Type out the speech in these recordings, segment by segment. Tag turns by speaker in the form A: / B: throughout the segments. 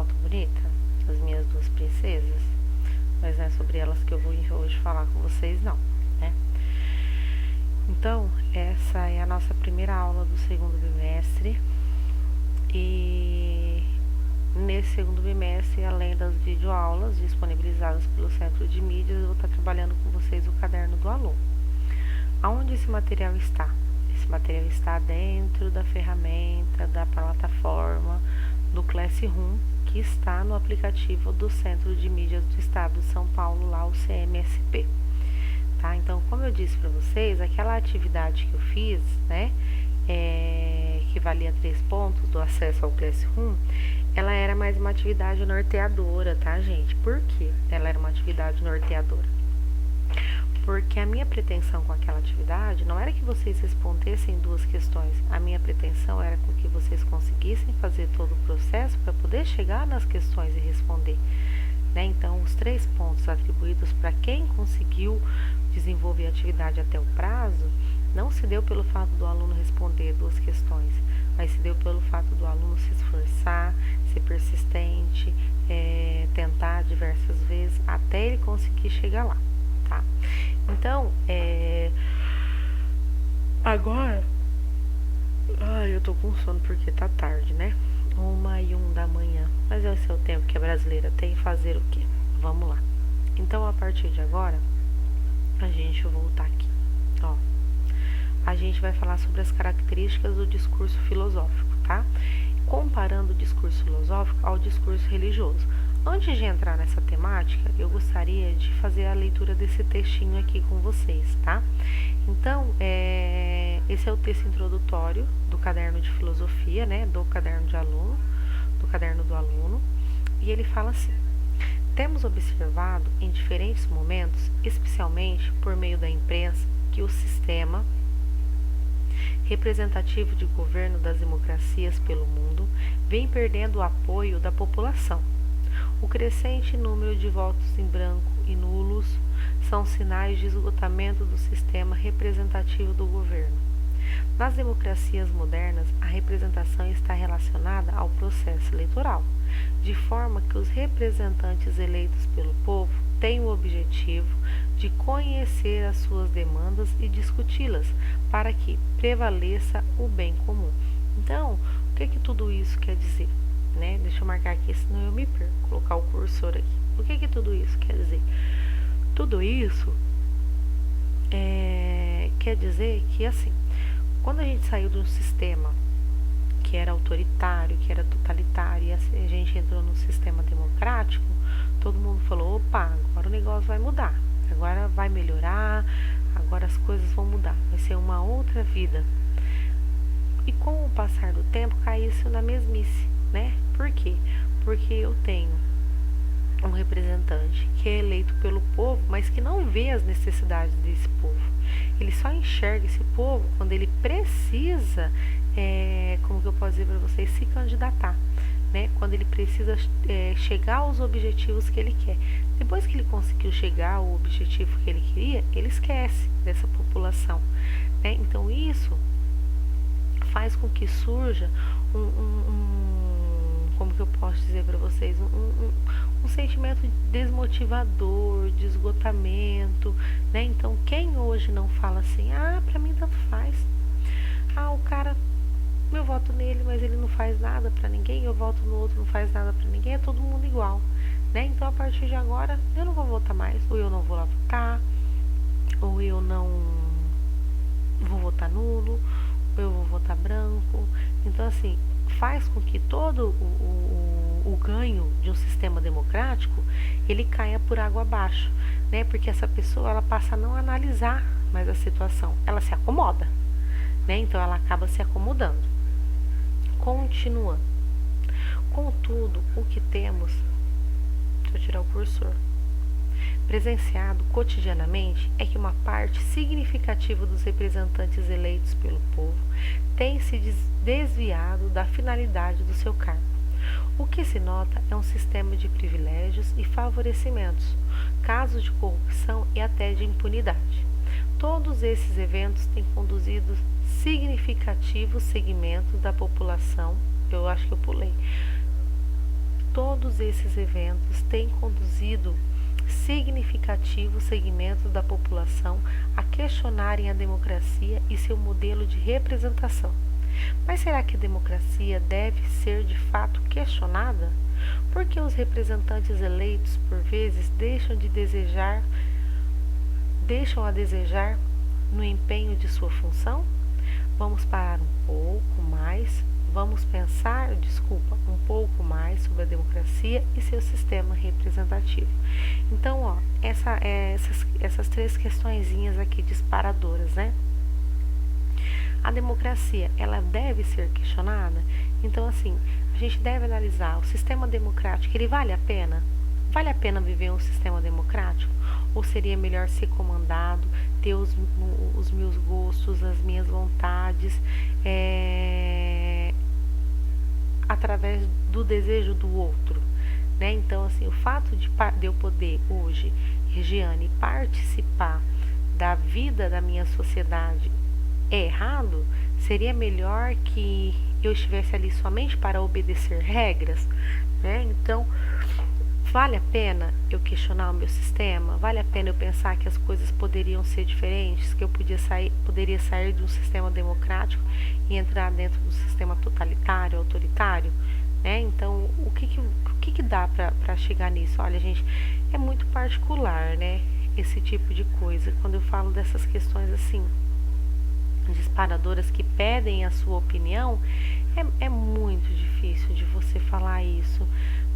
A: foto bonita? As minhas duas princesas? Mas não é sobre elas que eu vou hoje falar com vocês, não, né? Então, essa é a nossa primeira aula do segundo bimestre. E nesse segundo bimestre, além das videoaulas disponibilizadas pelo Centro de Mídias, eu vou estar trabalhando com vocês o caderno do aluno. Aonde esse material está? Esse material está dentro da ferramenta, da plataforma do Classroom, que está no aplicativo do Centro de Mídias do Estado de São Paulo, lá o CMSP. Tá? Então, como eu disse para vocês, aquela atividade que eu fiz, né, que valia 3 pontos do acesso ao Classroom, ela era mais uma atividade norteadora, tá, gente? Por quê? Ela era uma atividade norteadora. Porque a minha pretensão com aquela atividade não era que vocês respondessem 2 questões. A minha pretensão era com que vocês conseguissem fazer todo o processo para poder chegar nas questões e responder. Né? Então, os 3 pontos atribuídos para quem conseguiu desenvolver a atividade até o prazo, não se deu pelo fato do aluno responder 2 questões, mas se deu pelo fato do aluno se esforçar, ser persistente, tentar diversas vezes até ele conseguir chegar lá. Tá? Então, agora, eu tô com sono porque tá tarde, né? 1h01 da manhã, mas esse é o tempo que a brasileira tem. Fazer o quê? Vamos lá. Então, a partir de agora, a gente voltar aqui, ó. A gente vai falar sobre as características do discurso filosófico, tá? Comparando o discurso filosófico ao discurso religioso. Antes de entrar nessa temática, eu gostaria de fazer a leitura desse textinho aqui com vocês, tá? Então, esse é o texto introdutório do caderno de filosofia, né? Do caderno do aluno, e ele fala assim: temos observado em diferentes momentos, especialmente por meio da imprensa, que o sistema representativo de governo das democracias pelo mundo vem perdendo o apoio da população. O crescente número de votos em branco e nulos são sinais de esgotamento do sistema representativo do governo. Nas democracias modernas, a representação está relacionada ao processo eleitoral, de forma que os representantes eleitos pelo povo têm o objetivo de conhecer as suas demandas e discuti-las para que prevaleça o bem comum. Então, o que tudo isso quer dizer? Né? Deixa eu marcar aqui, senão eu me perco. Colocar o cursor aqui. O que tudo isso quer dizer? Tudo isso quer dizer que, assim, quando a gente saiu de um sistema que era autoritário, que era totalitário, e a gente entrou num sistema democrático, todo mundo falou: opa, agora o negócio vai mudar, agora vai melhorar, agora as coisas vão mudar, vai ser uma outra vida. E com o passar do tempo, cai isso na mesmice, né? Por quê? Porque eu tenho um representante que é eleito pelo povo, mas que não vê as necessidades desse povo. Ele só enxerga esse povo quando ele precisa, como que eu posso dizer para vocês, se candidatar, né? Quando ele precisa chegar aos objetivos que ele quer. Depois que ele conseguiu chegar ao objetivo que ele queria, ele esquece dessa população, né? Então isso faz com que surja como que eu posso dizer para vocês, um sentimento desmotivador, de esgotamento, né? Então, quem hoje não fala assim: pra mim tanto faz, o cara, eu voto nele, mas ele não faz nada para ninguém, eu voto no outro, não faz nada para ninguém, é todo mundo igual, né? Então, a partir de agora, eu não vou votar mais, ou eu não vou lá votar, ou eu não vou votar nulo, ou eu vou votar branco. Então, assim, faz com que todo o ganho de um sistema democrático ele caia por água abaixo, né? Porque essa pessoa ela passa a não analisar mais a situação, ela se acomoda, né? Então ela acaba se acomodando. Continuando. Contudo, o que temos, deixa eu tirar o cursor, presenciado cotidianamente é que uma parte significativa dos representantes eleitos pelo povo tem se desviado da finalidade do seu cargo. O que se nota é um sistema de privilégios e favorecimentos, casos de corrupção e até de impunidade. Todos esses eventos têm conduzido significativos segmentos da população, eu acho que eu pulei, Todos esses eventos têm conduzido significativos segmentos da população a questionarem a democracia e seu modelo de representação. Mas será que a democracia deve ser de fato questionada? Porque os representantes eleitos, por vezes, deixam a desejar no empenho de sua função? Vamos parar vamos pensar um pouco mais sobre a democracia e seu sistema representativo. Então, essas três questõezinhas aqui disparadoras, né? A democracia, ela deve ser questionada? Então, assim, a gente deve analisar o sistema democrático, ele vale a pena? Vale a pena viver um sistema democrático? Ou seria melhor ser comandado, ter os meus gostos, as minhas vontades, através do desejo do outro, né? Então, assim, o fato de eu poder hoje, Regiane, participar da vida da minha sociedade é errado? Seria melhor que eu estivesse ali somente para obedecer regras, né? Então, vale a pena eu questionar o meu sistema? Vale a pena eu pensar que as coisas poderiam ser diferentes, que eu poderia sair de um sistema democrático e entrar dentro do sistema totalitário, autoritário, né? Então, o que dá para chegar nisso? Olha, gente, é muito particular, né? Esse tipo de coisa. Quando eu falo dessas questões assim, disparadoras que pedem a sua opinião, é muito difícil de você falar isso.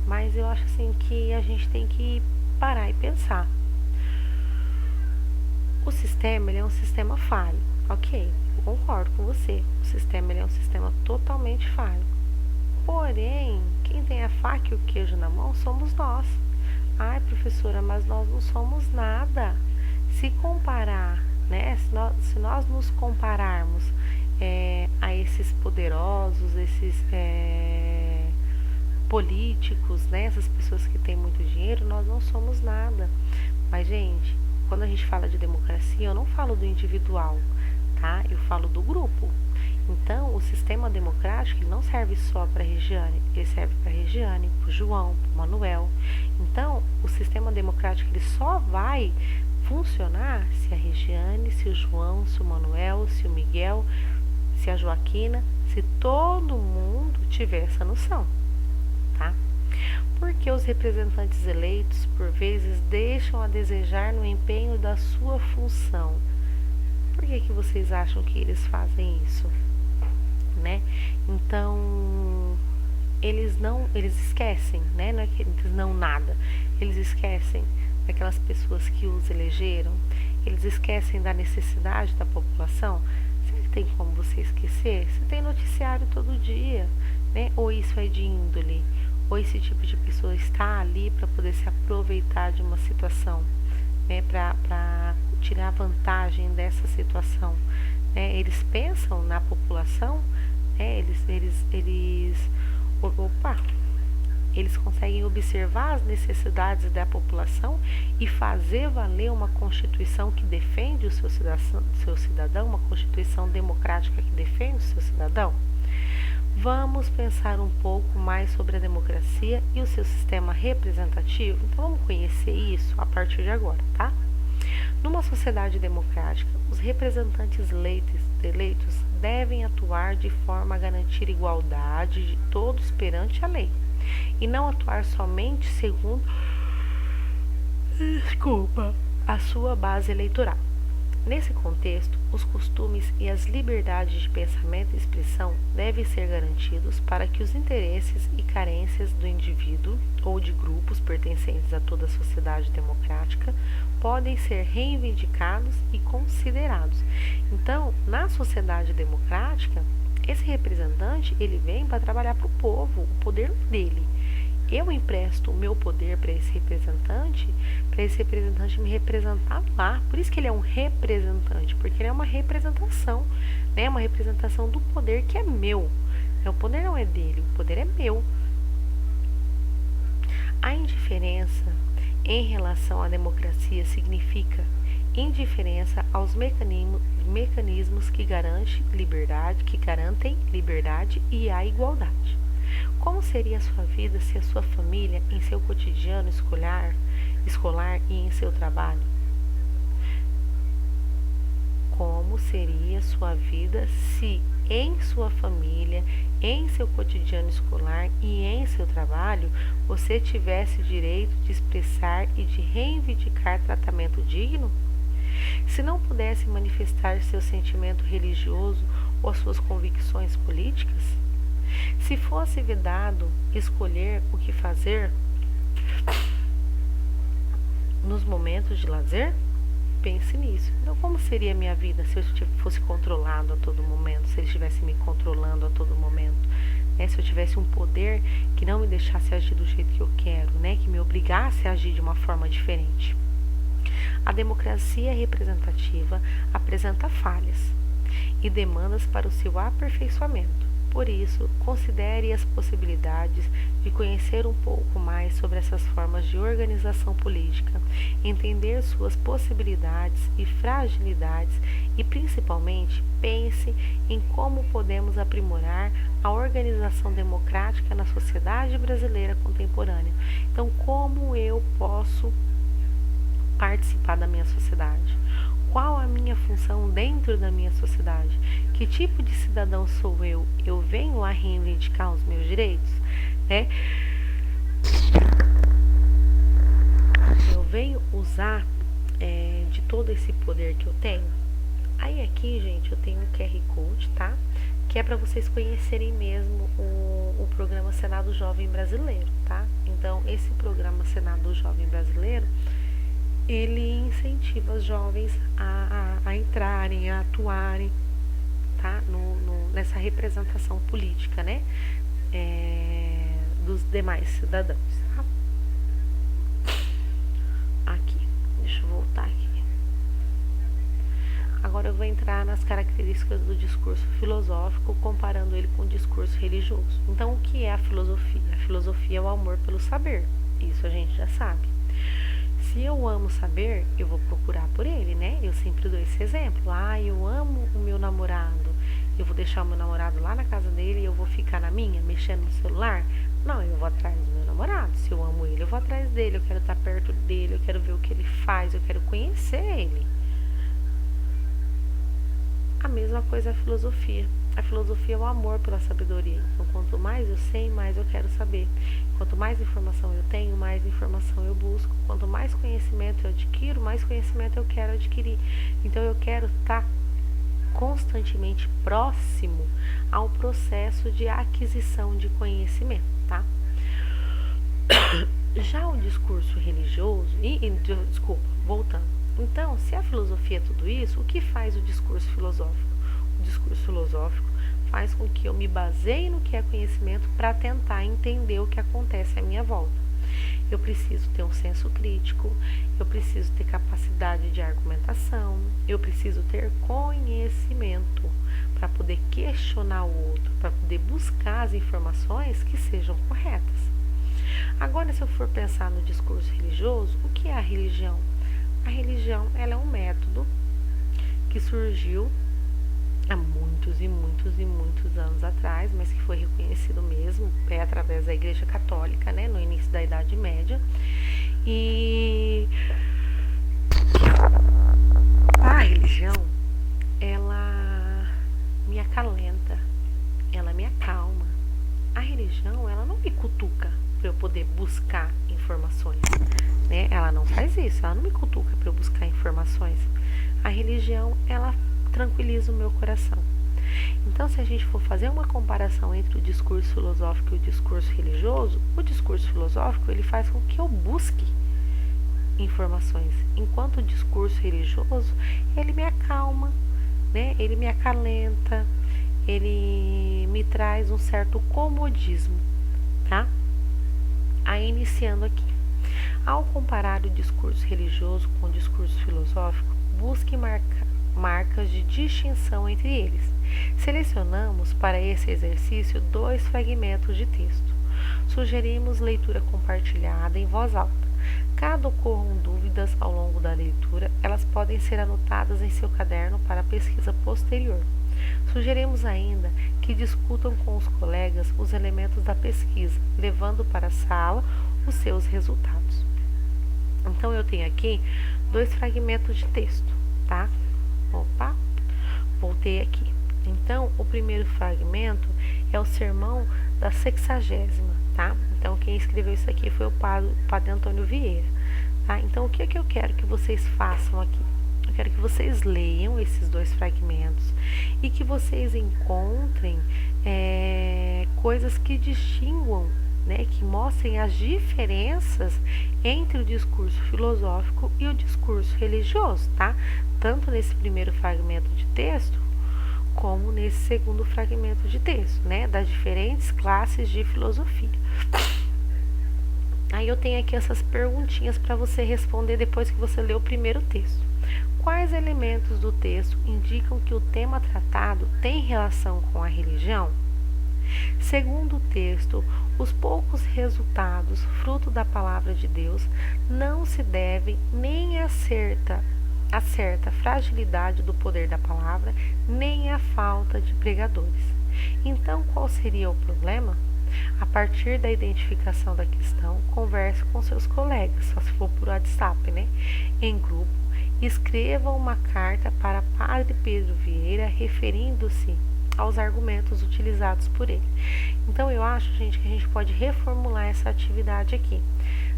A: Mas eu acho assim que a gente tem que parar e pensar. O sistema, ele é um sistema falho. Ok, eu concordo com você. O sistema, ele é um sistema totalmente falho. Porém, quem tem a faca e o queijo na mão somos nós. Ai, professora, mas nós não somos nada. Se comparar, né? Se nós nos compararmos a esses poderosos, esses políticos, né? Essas pessoas que têm muito dinheiro, nós não somos nada. Mas, gente, quando a gente fala de democracia, eu não falo do individual, tá? Eu falo do grupo. Então, o sistema democrático ele não serve só para a Regiane, ele serve para a Regiane, para o João, para o Manuel. Então, o sistema democrático ele só vai funcionar se a Regiane, se o João, se o Manuel, se o Miguel, se a Joaquina, se todo mundo tiver essa noção. Tá? Porque os representantes eleitos, por vezes, deixam a desejar no empenho da sua função. Por que vocês acham que eles fazem isso? Né? Então, eles esquecem, né? Não é que eles não nada. Eles esquecem daquelas pessoas que os elegeram. Eles esquecem da necessidade da população. Será que tem como você esquecer? Você tem noticiário todo dia, né? Ou isso é de índole? Ou esse tipo de pessoa está ali para poder se aproveitar de uma situação, né, para tirar vantagem dessa situação, né? Eles pensam na população, né? Eles conseguem observar as necessidades da população e fazer valer uma Constituição que defende o seu cidadão, uma Constituição democrática que defende o seu cidadão. Vamos pensar um pouco mais sobre a democracia e o seu sistema representativo? Então, vamos conhecer isso a partir de agora, tá? Numa sociedade democrática, os representantes eleitos devem atuar de forma a garantir igualdade de todos perante a lei e não atuar somente segundo a sua base eleitoral. Nesse contexto, os costumes e as liberdades de pensamento e expressão devem ser garantidos para que os interesses e carências do indivíduo ou de grupos pertencentes a toda a sociedade democrática podem ser reivindicados e considerados. Então, na sociedade democrática, esse representante ele vem para trabalhar para o povo, o poder dele. Eu empresto o meu poder para esse representante me representar lá. Por isso que ele é um representante, porque ele é uma representação, né? Uma representação do poder que é meu. O poder não é dele, o poder é meu. A indiferença em relação à democracia significa indiferença aos mecanismos que garantem liberdade e a igualdade. Como seria a sua vida se a sua família, em seu cotidiano escolar e em seu trabalho? Como seria a sua vida se em sua família, em seu cotidiano escolar e em seu trabalho, você tivesse o direito de expressar e de reivindicar tratamento digno? Se não pudesse manifestar seu sentimento religioso ou as suas convicções políticas? Se fosse vedado escolher o que fazer nos momentos de lazer? Pense nisso. Então, como seria a minha vida se eu fosse controlado a todo momento, se ele estivesse me controlando a todo momento? Né? Se eu tivesse um poder que não me deixasse agir do jeito que eu quero, né? Que me obrigasse a agir de uma forma diferente. A democracia representativa apresenta falhas e demandas para o seu aperfeiçoamento. Por isso, considere as possibilidades de conhecer um pouco mais sobre essas formas de organização política, entender suas possibilidades e fragilidades e, principalmente, pense em como podemos aprimorar a organização democrática na sociedade brasileira contemporânea. Então, como eu posso participar da minha sociedade? Qual a minha função dentro da minha sociedade? Que tipo de cidadão sou eu? Eu venho a reivindicar os meus direitos? Né? Eu venho usar de todo esse poder que eu tenho? Aí aqui, gente, eu tenho um QR Code, tá? Que é para vocês conhecerem mesmo o programa Senado Jovem Brasileiro, tá? Então, esse programa Senado Jovem Brasileiro, ele incentiva os jovens a entrarem, a atuarem, tá? Nessa representação política, né? Dos demais cidadãos, tá? Aqui, deixa eu voltar aqui. Agora eu vou entrar nas características do discurso filosófico, comparando ele com o discurso religioso. Então, o que é a filosofia? A filosofia é o amor pelo saber, isso a gente já sabe. Se eu amo saber, eu vou procurar por ele, né? Eu sempre dou esse exemplo. Eu amo o meu namorado. Eu vou deixar o meu namorado lá na casa dele e eu vou ficar na minha, mexendo no celular? Não, eu vou atrás do meu namorado. Se eu amo ele, eu vou atrás dele. Eu quero estar perto dele, eu quero ver o que ele faz, eu quero conhecer ele. A mesma coisa é a filosofia. A filosofia é o amor pela sabedoria. Então, quanto mais eu sei, mais eu quero saber. Quanto mais informação eu tenho, mais informação eu busco. Quanto mais conhecimento eu adquiro, mais conhecimento eu quero adquirir. Então, eu quero estar constantemente próximo ao processo de aquisição de conhecimento, tá? Já o discurso religioso, desculpa, voltando. Então, se a filosofia é tudo isso, o que faz o discurso filosófico? O discurso filosófico faz com que eu me baseie no que é conhecimento para tentar entender o que acontece à minha volta. Eu preciso ter um senso crítico, eu preciso ter capacidade de argumentação, eu preciso ter conhecimento para poder questionar o outro, para poder buscar as informações que sejam corretas. Agora, se eu for pensar no discurso religioso, o que é a religião? A religião, ela é um método que surgiu há muitos e muitos e muitos anos atrás, mas que foi reconhecido mesmo através da Igreja Católica, né, no início da Idade Média. E a religião, ela me acalenta, ela me acalma. A religião, ela não me cutuca para eu poder buscar informações, né? Ela não faz isso, ela não me cutuca para eu buscar informações. A religião, ela tranquiliza o meu coração. Então, se a gente for fazer uma comparação entre o discurso filosófico e o discurso religioso, o discurso filosófico, ele faz com que eu busque informações, enquanto o discurso religioso, ele me acalma, né? Ele me acalenta, ele me traz um certo comodismo, tá? Aí, iniciando aqui. Ao comparar o discurso religioso com o discurso filosófico, busque marcas de distinção entre eles. Selecionamos para esse exercício 2 fragmentos de texto. Sugerimos leitura compartilhada em voz alta. Caso ocorram dúvidas ao longo da leitura, elas podem ser anotadas em seu caderno para pesquisa posterior. Sugerimos ainda que discutam com os colegas os elementos da pesquisa, levando para a sala os seus resultados. Então, eu tenho aqui 2 fragmentos de texto, tá? Opa, voltei aqui. Então, o primeiro fragmento é o sermão da 60ª, tá? Então, quem escreveu isso aqui foi o padre Antônio Vieira, tá? Então, o que é que eu quero que vocês façam aqui? Eu quero que vocês leiam esses 2 fragmentos e que vocês encontrem coisas que distinguam, né, que mostrem as diferenças entre o discurso filosófico e o discurso religioso, tá? Tanto nesse primeiro fragmento de texto, como nesse segundo fragmento de texto, né, das diferentes classes de filosofia. Aí eu tenho aqui essas perguntinhas para você responder depois que você lê o primeiro texto. Quais elementos do texto indicam que o tema tratado tem relação com a religião? Segundo o texto, os poucos resultados, fruto da palavra de Deus, não se devem nem à certa fragilidade do poder da palavra, nem à falta de pregadores. Então, qual seria o problema? A partir da identificação da questão, converse com seus colegas, só se for por WhatsApp, né? Em grupo, escreva uma carta para Padre Pedro Vieira, referindo-se aos argumentos utilizados por ele. Então, eu acho, gente, que a gente pode reformular essa atividade aqui,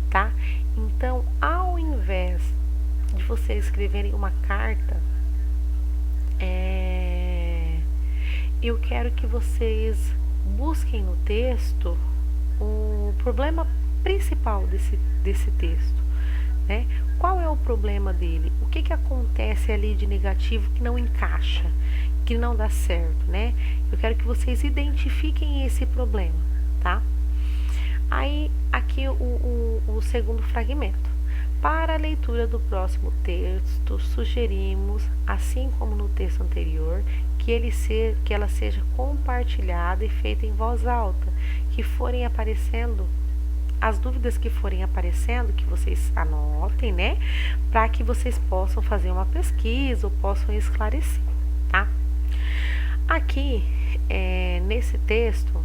A: tá? Então, ao invés de vocês escreverem uma carta, eu quero que vocês busquem no texto o problema principal desse texto, né? Qual é o problema dele? O que acontece ali de negativo que não encaixa, que não dá certo, né? Eu quero que vocês identifiquem esse problema, tá? Aí, aqui o segundo fragmento. Para a leitura do próximo texto, sugerimos, assim como no texto anterior, que ela seja compartilhada e feita em voz alta, que forem aparecendo, as dúvidas que forem aparecendo, que vocês anotem, né? Para que vocês possam fazer uma pesquisa ou possam esclarecer, tá? Aqui, nesse texto,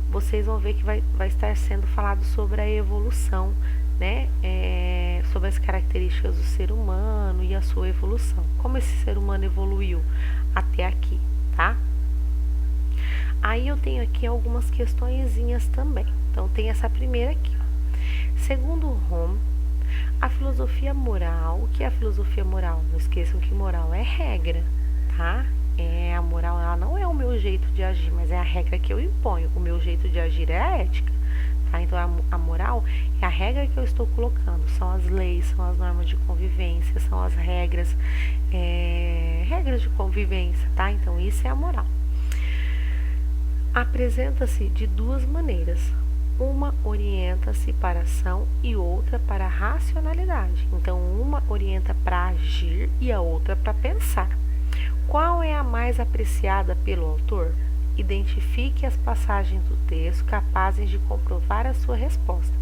A: vocês vão ver que vai estar sendo falado sobre a evolução, né? Sobre as características do ser humano e a sua evolução. Como esse ser humano evoluiu até aqui, tá? Aí eu tenho aqui algumas questõezinhas também. Então, tem essa primeira aqui, ó. Segundo Home, a filosofia moral, o que é a filosofia moral? Não esqueçam que moral é regra, tá? A moral, ela não é o meu jeito de agir, mas é a regra que eu imponho. O meu jeito de agir é a ética, tá? Então, a moral é a regra que eu estou colocando. São as leis, são as normas de convivência, são as regras, regras de convivência, tá? Então, isso é a moral. Apresenta-se de 2 maneiras. Uma orienta-se para a ação e outra para a racionalidade. Então, uma orienta para agir e a outra para pensar. Qual é a mais apreciada pelo autor? Identifique as passagens do texto capazes de comprovar a sua resposta.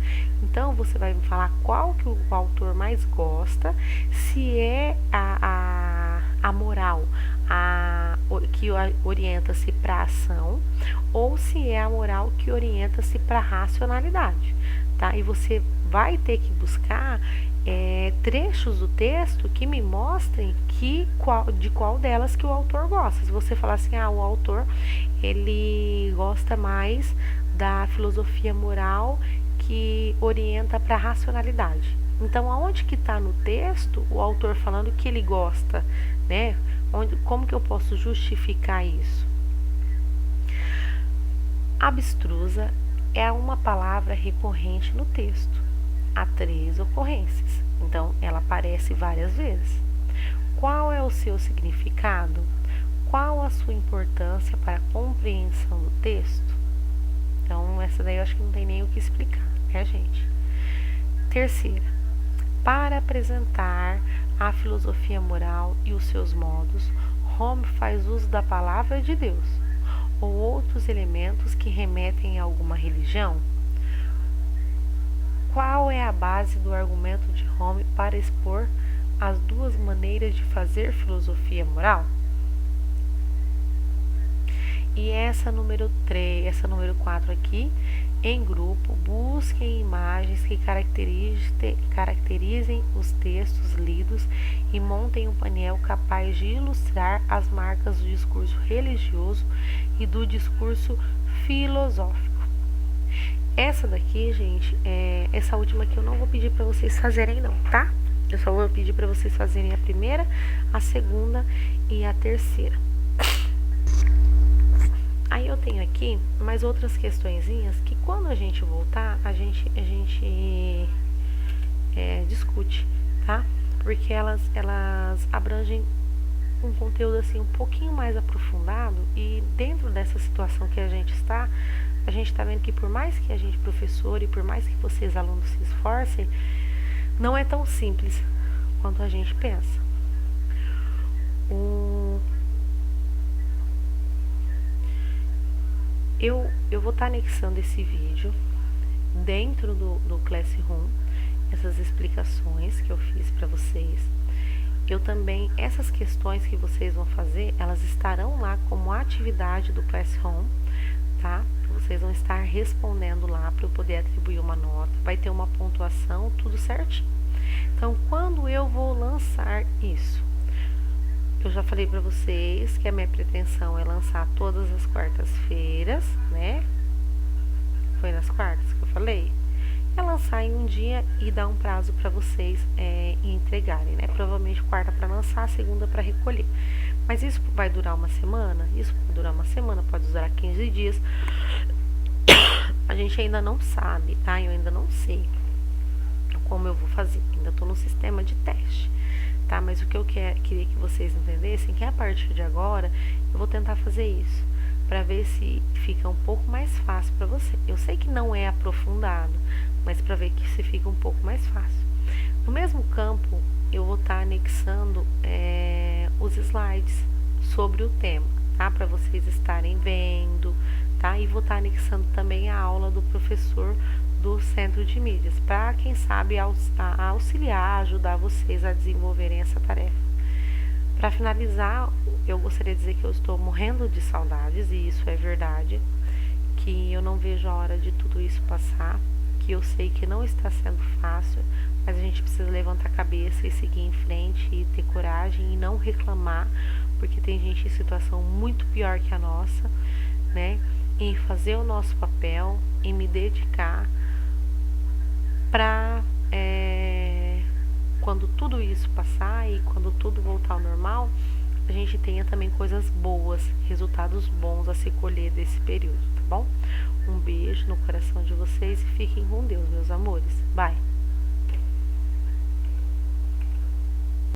A: Então, você vai me falar qual que o autor mais gosta, se é a moral que orienta-se para a ação, ou se é a moral que orienta-se para a racionalidade, tá? E você vai ter que buscar trechos do texto que me mostrem de qual delas que o autor gosta. Se você falar assim, o autor ele gosta mais da filosofia moral que orienta para a racionalidade. Então, aonde que está no texto o autor falando que ele gosta, né? Como que eu posso justificar isso? Abstrusa é uma palavra recorrente no texto. Há 3 ocorrências. Então, ela aparece várias vezes. Qual é o seu significado? Qual a sua importância para a compreensão do texto? Então, essa daí eu acho que não tem nem o que explicar, né, gente? Terceira, para apresentar a filosofia moral e os seus modos, Home faz uso da palavra de Deus ou outros elementos que remetem a alguma religião? Qual é a base do argumento de Home para expor as 2 maneiras de fazer filosofia moral? E essa número 3, essa número 4 aqui, em grupo, busquem imagens que caracterizem os textos lidos e montem um painel capaz de ilustrar as marcas do discurso religioso e do discurso filosófico. Essa daqui, gente, essa última aqui eu não vou pedir para vocês fazerem não, tá? Eu só vou pedir para vocês fazerem a primeira, a segunda e a terceira. Aí eu tenho aqui mais outras questõezinhas que quando a gente voltar, a gente discute, tá? Porque elas abrangem um conteúdo assim um pouquinho mais aprofundado e dentro dessa situação que a gente está vendo que por mais que a gente professor e por mais que vocês alunos se esforcem, não é tão simples quanto a gente pensa. Eu vou estar anexando esse vídeo dentro do Classroom, essas explicações que eu fiz para vocês. Eu também, essas questões que vocês vão fazer, elas estarão lá como atividade do Classroom, tá? Vocês vão estar respondendo lá para eu poder atribuir uma nota, vai ter uma pontuação, tudo certinho. Então, quando eu vou lançar isso? Eu já falei para vocês que a minha pretensão é lançar todas as quartas-feiras, né? Foi nas quartas que eu falei? É lançar em um dia e dar um prazo para vocês entregarem, né? Provavelmente quarta para lançar, segunda para recolher. Mas isso vai durar uma semana? Isso pode durar uma semana, pode durar 15 dias. A gente ainda não sabe, tá? Eu ainda não sei como eu vou fazer. Ainda estou no sistema de teste. Tá? Mas o que eu queria que vocês entendessem que a partir de agora eu vou tentar fazer isso para ver se fica um pouco mais fácil para você. Eu sei que não é aprofundado, mas para ver que se fica um pouco mais fácil. No mesmo campo, eu vou estar anexando os slides sobre o tema, tá? Para vocês estarem vendo, tá? E vou estar anexando também a aula do professor do Centro de Mídias, para quem sabe auxiliar, ajudar vocês a desenvolverem essa tarefa. Para finalizar, eu gostaria de dizer que eu estou morrendo de saudades, e isso é verdade, que eu não vejo a hora de tudo isso passar, que eu sei que não está sendo fácil, mas a gente precisa levantar a cabeça e seguir em frente e ter coragem e não reclamar, porque tem gente em situação muito pior que a nossa, né? Em fazer o nosso papel, em me dedicar para quando tudo isso passar e quando tudo voltar ao normal, a gente tenha também coisas boas, resultados bons a se colher desse período, tá bom? Um beijo no coração de vocês e fiquem com Deus, meus amores. Bye!